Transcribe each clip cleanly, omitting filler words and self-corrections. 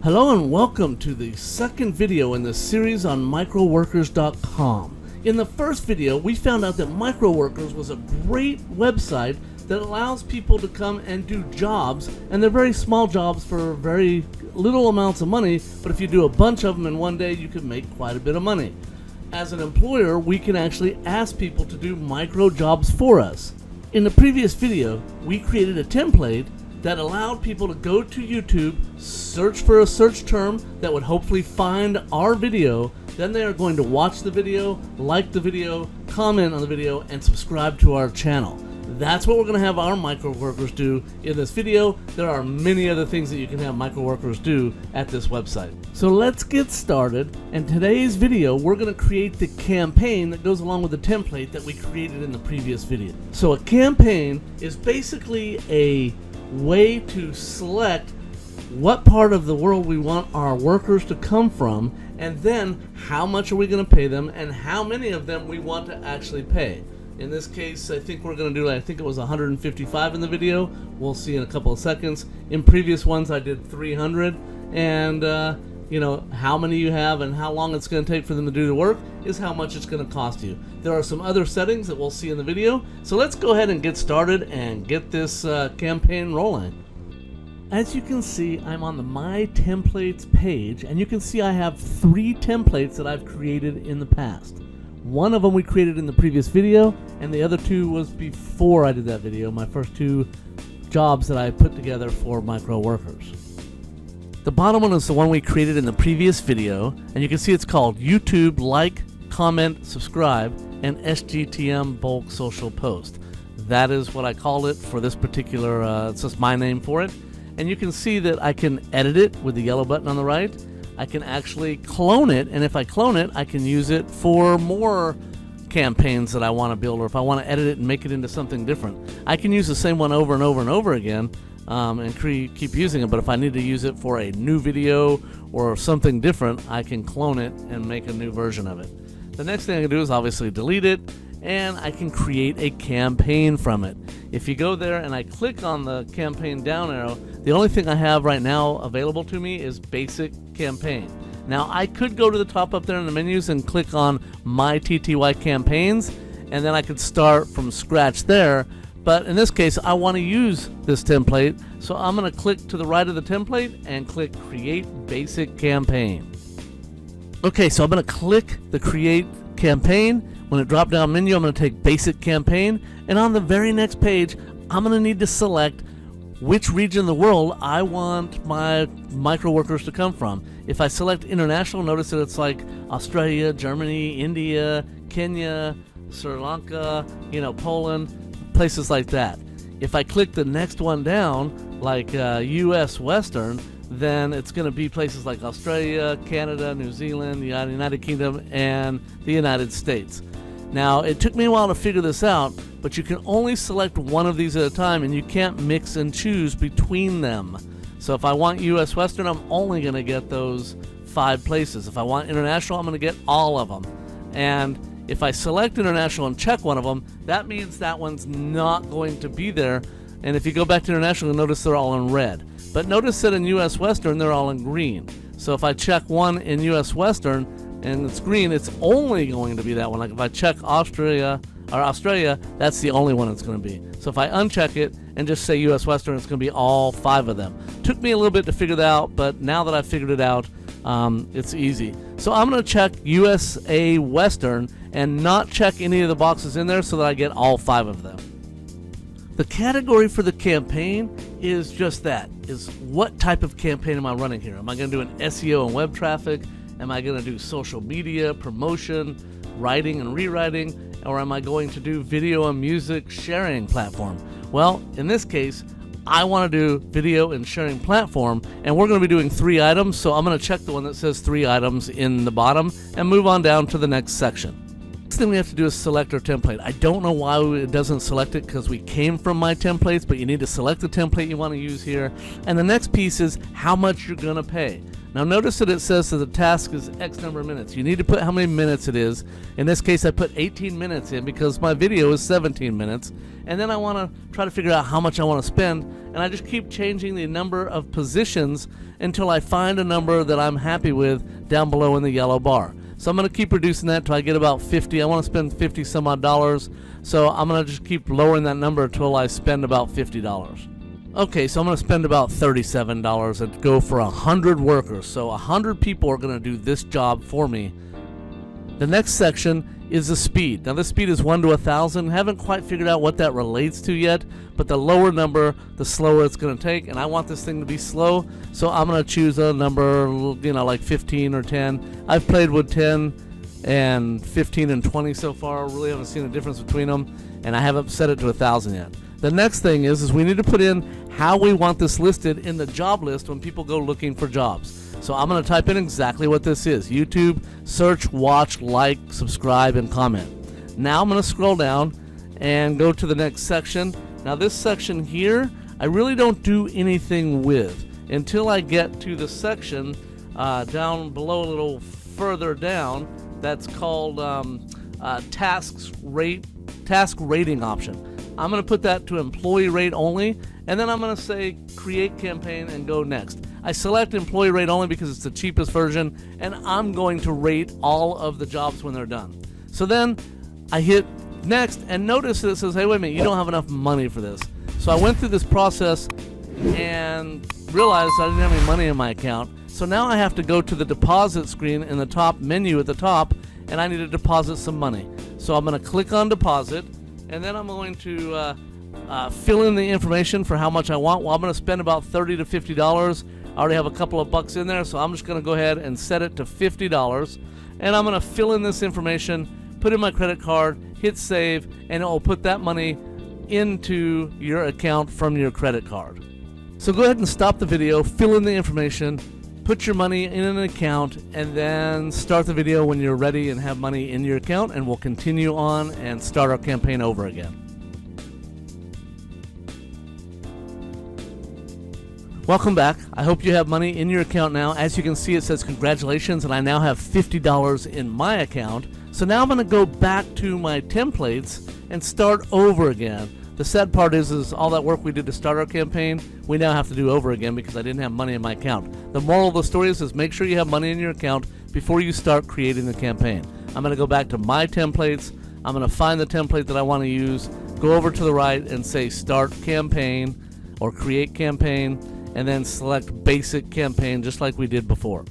Hello and welcome to the second video in the series on Microworkers.com. In the first video, we found out that Microworkers was a great website that allows people to come and do jobs, and they're very small jobs for very little amounts of money, but if you do a bunch of them in one day, you can make quite a bit of money. As an employer, we can actually ask people to do micro jobs for us. In the previous video, we created a template that allowed people to go to YouTube, search for a search term that would hopefully find our video. Then they are going to watch the video, like the video, comment on the video, and subscribe to our channel. That's what we're going to have our Microworkers do in this video. There are many other things that you can have Microworkers do at this website. So let's get started. In today's video, we're going to create the campaign that goes along with the template that we created in the previous video. So a campaign is basically a way to select what part of the world we want our workers to come from, and then how much are we going to pay them and how many of them we want to actually pay. In this case, I think we're going to do, I think it was 155 in the video. We'll see in a couple of seconds. In previous ones I did 300, and how many you have and how long it's going to take for them to do the work is how much it's going to cost you. There are some other settings that we'll see in the video, so let's go ahead and get started and get this campaign rolling. As you can see, I'm on the My Templates page, and you can see I have 3 templates that I've created in the past. One of them we created in the previous video, and the other 2 was before I did that video, my first 2 jobs that I put together for Microworkers. The bottom one is the one we created in the previous video, and you can see it's called YouTube Like, Comment, Subscribe, and SGTM Bulk Social Post. That is what I called it for this particular, it's just my name for it. And you can see that I can edit it with the yellow button on the right. I can actually clone it, and if I clone it, I can use it for more campaigns that I want to build, or if I want to edit it and make it into something different. I can use the same one over and over and over again, and keep using it, but if I need to use it for a new video or something different, I can clone it and make a new version of it. The next thing I can do is obviously delete it, and I can create a campaign from it. If you go there and I click on the campaign down arrow, the only thing I have right now available to me is basic campaign. Now I could go to the top up there in the menus and click on My TTY Campaigns, and then I could start from scratch there. But in this case, I want to use this template, so I'm going to click to the right of the template and click Create Basic Campaign. Okay, so I'm going to click the Create Campaign. When it drop down menu, I'm going to take Basic Campaign, and on the very next page, I'm going to need to select which region of the world I want my Microworkers to come from. If I select international, notice that it's like Australia, Germany, India, Kenya, Sri Lanka, Poland, places like that. If I click the next one down, like US Western, then it's going to be places like Australia, Canada, New Zealand, the United Kingdom, and the United States. Now, it took me a while to figure this out, but you can only select one of these at a time, and you can't mix and choose between them. So if I want US Western, I'm only going to get those 5 places. If I want international, I'm going to get all of them. And if I select international and check one of them, that means that one's not going to be there. And if you go back to international, you'll notice they're all in red. But notice that in US Western, they're all in green. So if I check one in US Western and it's green, it's only going to be that one. Like if I check Australia, that's the only one it's going to be. So if I uncheck it and just say US Western, it's going to be all 5 of them. Took me a little bit to figure that out, but now that I've figured it out, it's easy. So I'm going to check USA Western and not check any of the boxes in there so that I get all 5 of them. The category for the campaign is just that, is what type of campaign am I running here? Am I going to do an SEO and web traffic? Am I going to do social media, promotion, writing and rewriting? Or am I going to do video and music sharing platform? Well, in this case, I want to do video and sharing platform, and we're going to be doing 3 items, so I'm going to check the one that says 3 items in the bottom and move on down to the next section. Next thing we have to do is select our template. I don't know why it doesn't select it, because we came from My Templates, but you need to select the template you want to use here. And the next piece is how much you're going to pay. Now notice that it says that the task is X number of minutes. You need to put how many minutes it is. In this case, I put 18 minutes in because my video is 17 minutes. And then I want to try to figure out how much I want to spend. and I just keep changing the number of positions until I find a number that I'm happy with down below in the yellow bar. So I'm going to keep reducing that till I get about 50. I want to spend 50 some odd dollars, so I'm going to just keep lowering that number until I spend about $50. Okay, so I'm going to spend about $37 and go for 100 workers. So 100 people are going to do this job for me. The next section is the speed. Now this speed is 1 to 1,000. Haven't quite figured out what that relates to yet, but the lower number, the slower it's going to take, and I want this thing to be slow, so I'm going to choose a number, like 15 or 10. I've played with 10 and 15 and 20 so far. Really haven't seen a difference between them, and I haven't set it to 1,000 yet. The next thing is we need to put in how we want this listed in the job list when people go looking for jobs. So I'm going to type in exactly what this is. YouTube, search, watch, like, subscribe, and comment. Now I'm going to scroll down and go to the next section. Now this section here, I really don't do anything with until I get to the section down below, a little further down, that's called task rating option. I'm going to put that to employee rate only, and then I'm going to say create campaign and go next. I select employee rate only because it's the cheapest version, and I'm going to rate all of the jobs when they're done. So then I hit next, and notice that it says, hey, wait a minute, you don't have enough money for this. So I went through this process and realized I didn't have any money in my account. So now I have to go to the deposit screen in the top menu at the top, and I need to deposit some money. So I'm going to click on deposit, and then I'm going to fill in the information for how much I want. Well, I'm going to spend about $30 to $50. I already have a couple of bucks in there, so I'm just going to go ahead and set it to $50. And I'm going to fill in this information, put in my credit card, hit save, and it will put that money into your account from your credit card. So go ahead and stop the video, fill in the information, put your money in an account, and then start the video when you're ready and have money in your account, and we'll continue on and start our campaign over again. Welcome back. I hope you have money in your account now. As you can see, it says congratulations, and I now have $50 in my account. So now I'm going to go back to my templates and start over again. The sad part is all that work we did to start our campaign, we now have to do over again because I didn't have money in my account. The moral of the story is make sure you have money in your account before you start creating the campaign. I'm going to go back to my templates. I'm going to find the template that I want to use, go over to the right and say start campaign or create campaign, and then select basic campaign just like we did before.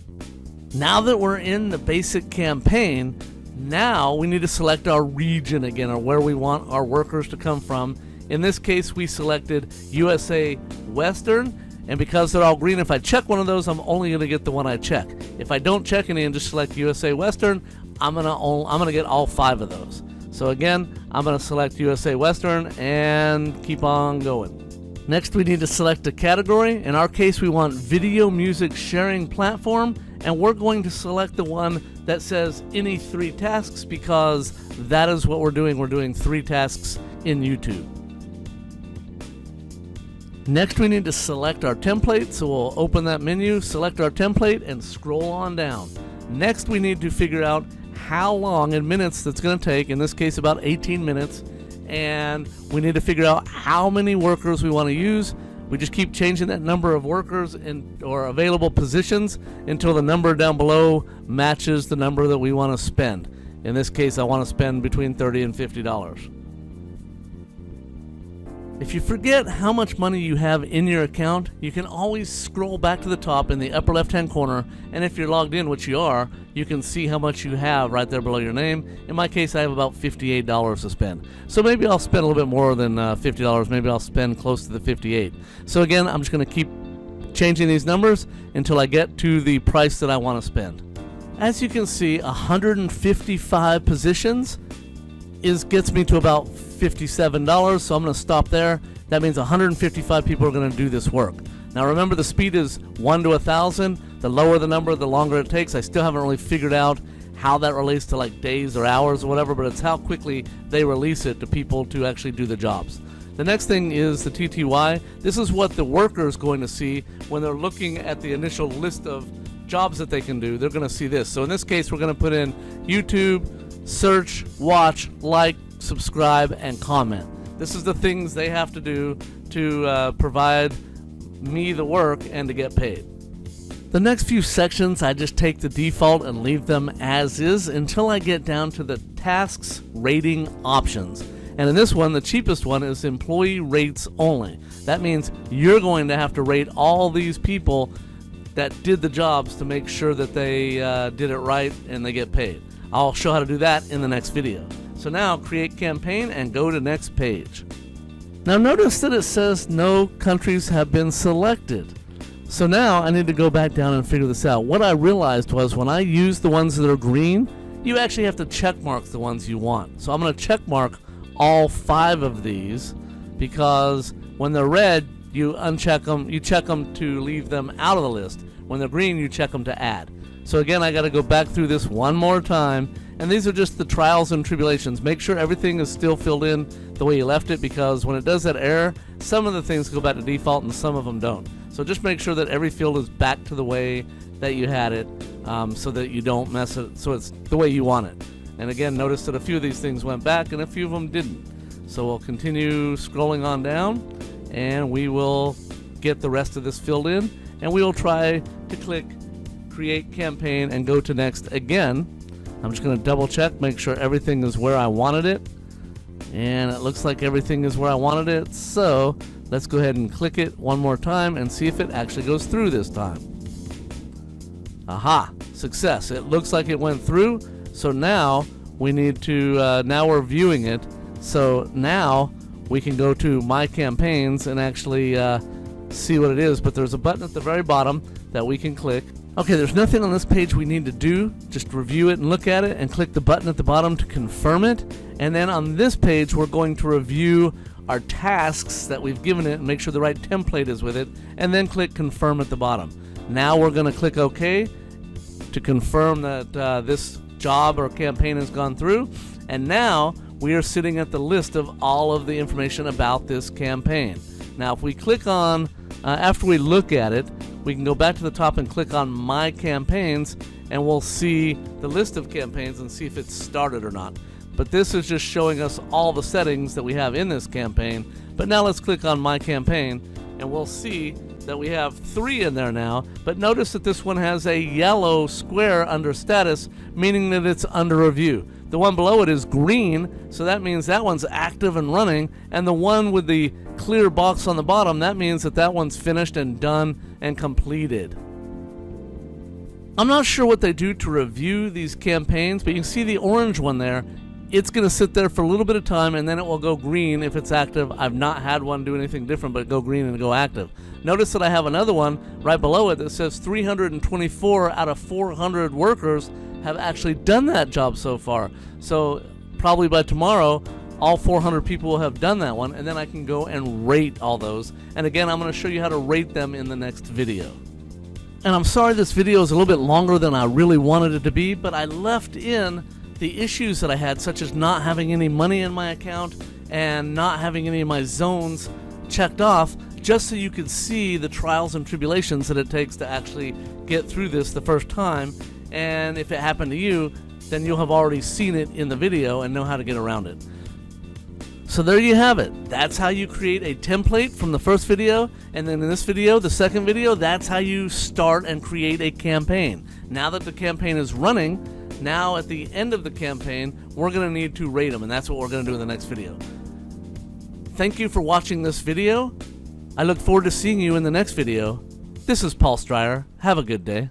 Now that we're in the basic campaign, now we need to select our region again, or where we want our workers to come from. In this case, we selected USA Western, and because they're all green, if I check one of those, I'm only going to get the one I check. If I don't check any and just select USA Western, I'm gonna get all 5 of those. So again, I'm going to select USA Western and keep on going. Next, we need to select a category. In our case, we want video music sharing platform, and we're going to select the one that says any 3 tasks because that is what we're doing. We're doing 3 tasks in YouTube. Next, we need to select our template, so we'll open that menu, select our template, and scroll on down. Next, we need to figure out how long in minutes that's going to take, in this case about 18 minutes, and we need to figure out how many workers we want to use. We just keep changing that number of workers or available positions until the number down below matches the number that we want to spend. In this case, I want to spend between $30 and $50. If you forget how much money you have in your account, you can always scroll back to the top in the upper left-hand corner, and if you're logged in, which you are, you can see how much you have right there below your name. In my case, I have about $58 to spend. So maybe I'll spend a little bit more than $50. Maybe I'll spend close to the $58. So again, I'm just going to keep changing these numbers until I get to the price that I want to spend. As you can see, 155 positions gets me to about $57, so I'm going to stop there. That means 155 people are going to do this work. Now remember, the speed is 1 to 1,000. The lower the number, the longer it takes. I still haven't really figured out how that relates to like days or hours or whatever, but it's how quickly they release it to people to actually do the jobs. The next thing is the TTY. This is what the worker is going to see when they're looking at the initial list of jobs that they can do. They're going to see this. So in this case, we're going to put in YouTube, search, watch, like, subscribe, and comment. This is the things they have to do to provide me the work and to get paid. The next few sections, I just take the default and leave them as is until I get down to the tasks rating options. And in this one, the cheapest one is employee rates only. That means you're going to have to rate all these people that did the jobs to make sure that they did it right and they get paid. I'll show how to do that in the next video. So now create campaign and go to next page. Now notice that it says no countries have been selected. So now I need to go back down and figure this out. What I realized was when I use the ones that are green, you actually have to check mark the ones you want. So I'm going to check mark all 5 of these, because when they're red, you uncheck them, you check them to leave them out of the list. When they're green, you check them to add. So again, I got to go back through this one more time, and these are just the trials and tribulations. Make sure everything is still filled in the way you left it, because when it does that error, some of the things go back to default and some of them don't. So just make sure that every field is back to the way that you had it, so that you don't mess it, so it's the way you want it. And again, notice that a few of these things went back and a few of them didn't. So we'll continue scrolling on down, and we will get the rest of this filled in, and we will try to click create campaign and go to next again. I'm just going to double check, make sure everything is where I wanted it, and it looks like everything is where I wanted it. So let's go ahead and click it one more time and see if it actually goes through this time. Aha, success. It looks like it went through. So now we need to, now we're viewing it. So now we can go to my campaigns and actually see what it is. But there's a button at the very bottom that we can click. Okay, there's nothing on this page we need to do. Just review it and look at it and click the button at the bottom to confirm it. And then on this page, we're going to review our tasks that we've given it and make sure the right template is with it, and then click confirm at the bottom. Now we're going to click OK to confirm that this job or campaign has gone through. And now we are sitting at the list of all of the information about this campaign. Now if we click on, after we look at it, we can go back to the top and click on My Campaigns, and we'll see the list of campaigns and see if it's started or not. But this is just showing us all the settings that we have in this campaign. But now let's click on My Campaign, and we'll see that we have 3 in there now. But notice that this one has a yellow square under status, meaning that it's under review. The one below it is green, so that means that one's active and running, and the one with the clear box on the bottom, that means that that one's finished and done and completed. I'm not sure what they do to review these campaigns, but you can see the orange one there. It's going to sit there for a little bit of time, and then it will go green if it's active. I've not had one do anything different but go green and go active. Notice that I have another one right below it that says 324 out of 400 workers have actually done that job so far. So probably by tomorrow, all 400 people will have done that one, and then I can go and rate all those. And again, I'm going to show you how to rate them in the next video. And I'm sorry this video is a little bit longer than I really wanted it to be, but I left in the issues that I had, such as not having any money in my account and not having any of my zones checked off, just so you could see the trials and tribulations that it takes to actually get through this the first time. And if it happened to you, then you'll have already seen it in the video and know how to get around it. So there you have it. That's how you create a template from the first video, and then in this video, the second video, that's how you start and create a campaign. Now that the campaign is running, now at the end of the campaign, we're going to need to rate them, and that's what we're going to do in the next video. Thank you for watching this video. I look forward to seeing you in the next video. This is Paul Stryer. Have a good day.